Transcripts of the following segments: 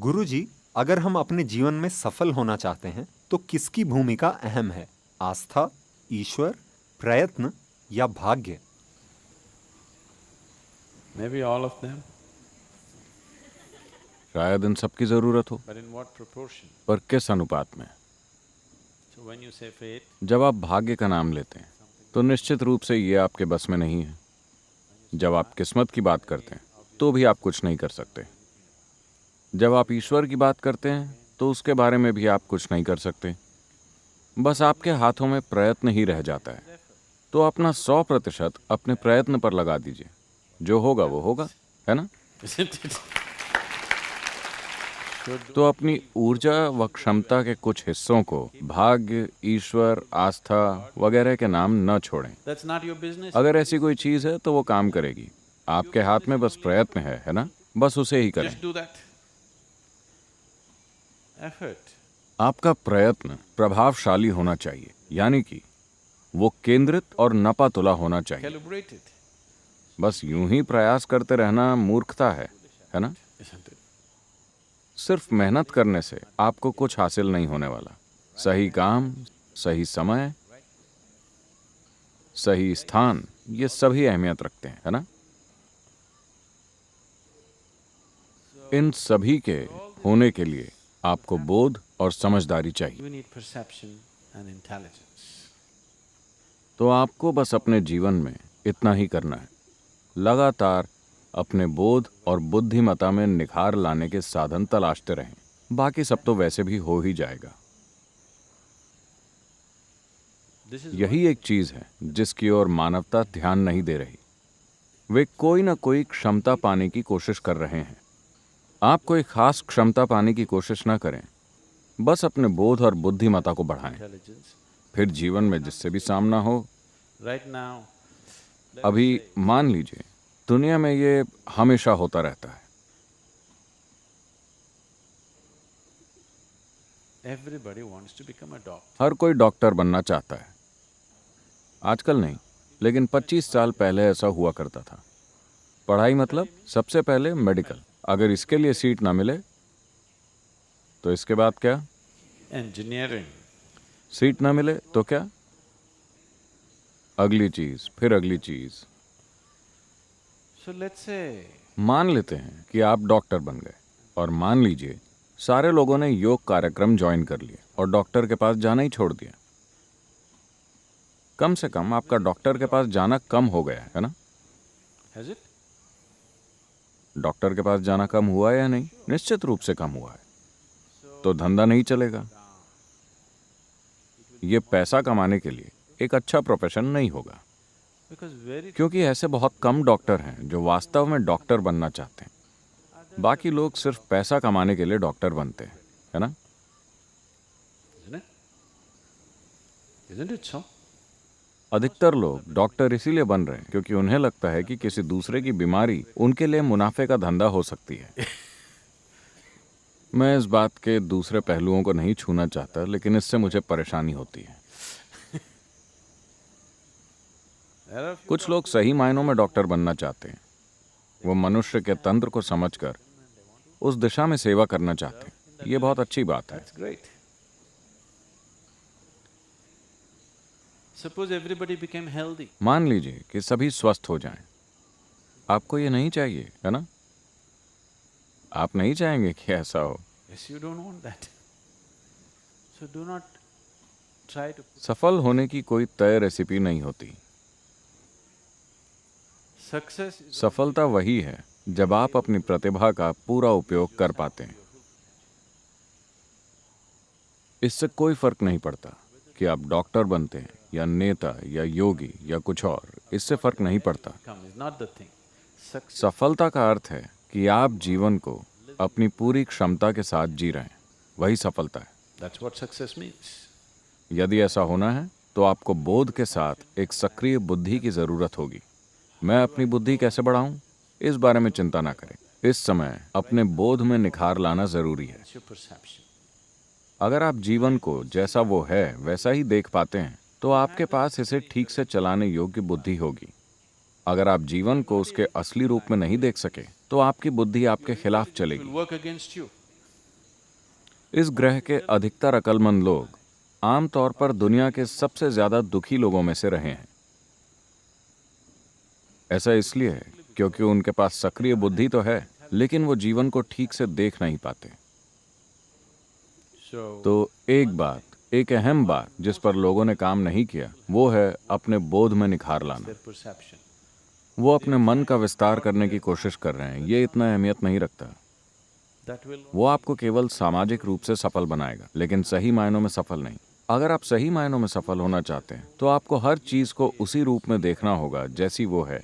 गुरुजी, अगर हम अपने जीवन में सफल होना चाहते हैं तो किसकी भूमिका अहम है? आस्था, ईश्वर, प्रयत्न या भाग्य? Maybe all of them, शायद इन सब की जरूरत हो, but in what proportion? पर किस अनुपात में? So when you say fate, जब आप भाग्य का नाम लेते हैं तो निश्चित रूप से ये आपके बस में नहीं है। जब आप किस्मत की बात करते हैं तो भी आप कुछ नहीं कर सकते। जब आप ईश्वर की बात करते हैं तो उसके बारे में भी आप कुछ नहीं कर सकते। बस आपके हाथों में प्रयत्न ही रह जाता है। तो अपना 100% अपने प्रयत्न पर लगा दीजिए। जो होगा वो होगा, है ना? isn't it? तो अपनी ऊर्जा व क्षमता के कुछ हिस्सों को भाग्य, ईश्वर, आस्था वगैरह के नाम न छोड़ें। That's not your business. अगर ऐसी कोई चीज है तो वो काम करेगी। आपके हाथ में बस प्रयत्न है ना? बस उसे ही करें। Just do that. Effort. आपका प्रयत्न प्रभावशाली होना चाहिए, यानी कि वो केंद्रित और नपातुला होना चाहिए। Calibrate it, बस यूं ही प्रयास करते रहना मूर्खता है ना? isn't it? सिर्फ मेहनत करने से आपको कुछ हासिल नहीं होने वाला। सही काम, सही समय, सही स्थान, ये सभी अहमियत रखते हैं, है ना? इन सभी के होने के लिए आपको बोध और समझदारी चाहिए। You need perception and intelligence. तो आपको बस अपने जीवन में इतना ही करना है। लगातार अपने बोध और बुद्धिमत्ता में निखार लाने के साधन तलाशते रहें। बाकी सब तो वैसे भी हो ही जाएगा। This is यही एक चीज है जिसकी ओर मानवता ध्यान नहीं दे रही। वे कोई ना कोई क्षमता पाने की कोशिश कर रहे हैं। आप कोई खास क्षमता पाने की कोशिश ना करें, बस अपने बोध और बुद्धिमत्ता को बढ़ाएं। intelligence. फिर जीवन में जिससे भी सामना हो। Right now, अभी मान लीजिए दुनिया में ये हमेशा होता रहता है। everybody wants to become a doctor. हर कोई डॉक्टर बनना चाहता है। आजकल नहीं, लेकिन 25 साल पहले ऐसा हुआ करता था। पढ़ाई मतलब सबसे पहले मेडिकल। अगर इसके लिए सीट ना मिले तो इसके बाद क्या? Engineering. सीट ना मिले तो क्या? अगली चीज, फिर अगली चीज। So let's say मान लेते हैं कि आप डॉक्टर बन गए, और मान लीजिए सारे लोगों ने योग कार्यक्रम ज्वाइन कर लिए और डॉक्टर के पास जाना ही छोड़ दिया। कम से कम आपका डॉक्टर के पास जाना कम हो गया है ना? has it? डॉक्टर के पास जाना कम हुआ है या नहीं? निश्चित रूप से कम हुआ है। तो धंधा नहीं चलेगा। ये पैसा कमाने के लिए एक अच्छा प्रोफेशन नहीं होगा, Because very क्योंकि ऐसे बहुत कम डॉक्टर हैं जो वास्तव में डॉक्टर बनना चाहते हैं। बाकी लोग सिर्फ पैसा कमाने के लिए डॉक्टर बनते हैं, है ना? isn't it? Isn't it so? अधिकतर लोग डॉक्टर इसीलिए बन रहे हैं क्योंकि उन्हें लगता है कि किसी दूसरे की बीमारी उनके लिए मुनाफे का धंधा हो सकती है। मैं इस बात के दूसरे पहलुओं को नहीं छूना चाहता, लेकिन इससे मुझे परेशानी होती है। There are few कुछ लोग सही मायनों में डॉक्टर बनना चाहते हैं। वो मनुष्य के तंत्र को समझकर उस दिशा में सेवा करना चाहते हैं। ये बहुत अच्छी बात है। That's great. Suppose everybody became healthy. मान लीजिए कि सभी स्वस्थ हो जाएं। आपको ये नहीं चाहिए, है ना? आप नहीं चाहेंगे कि ऐसा हो। Yes, you don't want that. So do not try to. सफल होने की कोई तय रेसिपी नहीं होती। Success is सफलता वही है जब आप अपनी प्रतिभा का पूरा उपयोग कर पाते हैं। इससे कोई फर्क नहीं पड़ता कि आप डॉक्टर बनते हैं या नेता या योगी या कुछ और। इससे फर्क नहीं पड़ता। come is not the thing. Success. सफलता का अर्थ है कि आप जीवन को अपनी पूरी क्षमता के साथ जी रहे हैं। वही सफलता है। That's what success means. यदि ऐसा होना है तो आपको बोध के साथ एक सक्रिय बुद्धि की जरूरत होगी। मैं अपनी बुद्धि कैसे बढ़ाऊं, इस बारे में चिंता ना करें। इस समय अपने बोध में निखार लाना जरूरी है। It's your perception. अगर आप जीवन को जैसा वो है वैसा ही देख पाते हैं तो आपके पास इसे ठीक से चलाने योग्य बुद्धि होगी। अगर आप जीवन को उसके असली रूप में नहीं देख सके तो आपकी बुद्धि आपके खिलाफ It चलेगी। will work against you. इस ग्रह के अधिकतर अक्लमंद लोग आमतौर पर दुनिया के सबसे ज्यादा दुखी लोगों में से रहे हैं। ऐसा इसलिए है क्योंकि उनके पास सक्रिय बुद्धि तो है, लेकिन वो जीवन को ठीक से देख नहीं पाते। So, तो एक अहम बात जिस पर लोगों ने काम नहीं किया, वो है अपने बोध में निखार लाना। their perception. वो अपने मन का विस्तार करने की कोशिश कर रहे हैं। ये इतना अहमियत नहीं रखता। That will वो आपको केवल सामाजिक रूप से सफल बनाएगा, लेकिन सही मायनों में सफल नहीं। अगर आप सही मायनों में सफल होना चाहते हैं तो आपको हर चीज को उसी रूप में देखना होगा जैसी वो है,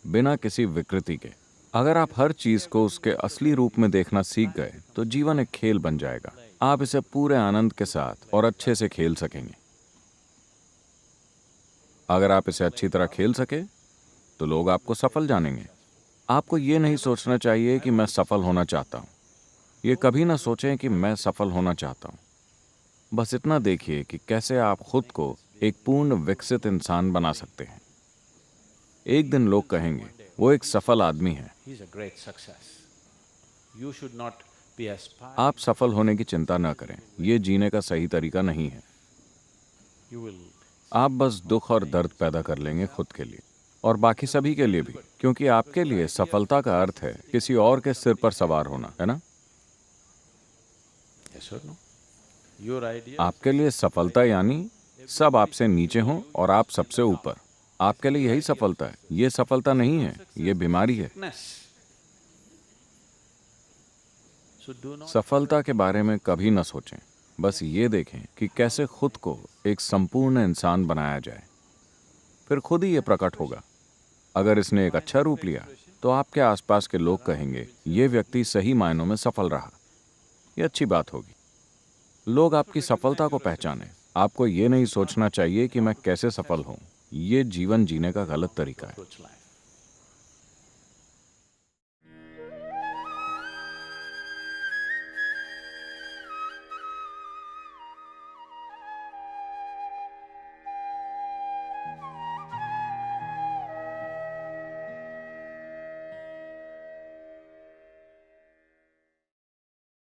बिना किसी विकृति के। अगर आप हर चीज को उसके असली रूप में देखना सीख गए तो जीवन एक खेल बन जाएगा। आप इसे पूरे आनंद के साथ और अच्छे से खेल सकेंगे। अगर आप इसे अच्छी तरह खेल सके तो लोग आपको सफल जानेंगे। आपको ये नहीं सोचना चाहिए कि मैं सफल होना चाहता हूँ। ये कभी ना सोचें कि मैं सफल होना चाहता हूँ। बस इतना देखिए कि कैसे आप खुद को एक पूर्ण विकसित इंसान बना सकते हैं। एक दिन लोग कहेंगे वो एक सफल आदमी है। he's a great success. You should not be aspiring. आप सफल होने की चिंता न करें। ये जीने का सही तरीका नहीं है। You will आप बस दुख और दर्द पैदा कर लेंगे खुद के लिए और बाकी सभी के लिए भी, क्योंकि आपके लिए सफलता का अर्थ है किसी और के सिर पर सवार होना, है ना? yes or no? Your idea आपके लिए सफलता यानी सब आपसे नीचे हों और आप सबसे ऊपर। आपके लिए यही सफलता है। ये सफलता नहीं है, ये बीमारी है। weakness. So do not सफलता के बारे में कभी न सोचें। बस ये देखें कि कैसे खुद को एक संपूर्ण इंसान बनाया जाए। फिर खुद ही ये प्रकट होगा। अगर इसने एक अच्छा रूप लिया तो आपके आसपास के लोग कहेंगे ये व्यक्ति सही मायनों में सफल रहा। ये अच्छी बात होगी। लोग आपकी सफलता को पहचानें। आपको ये नहीं सोचना चाहिए कि मैं कैसे सफल हूं। ये जीवन जीने का गलत तरीका है। approach life.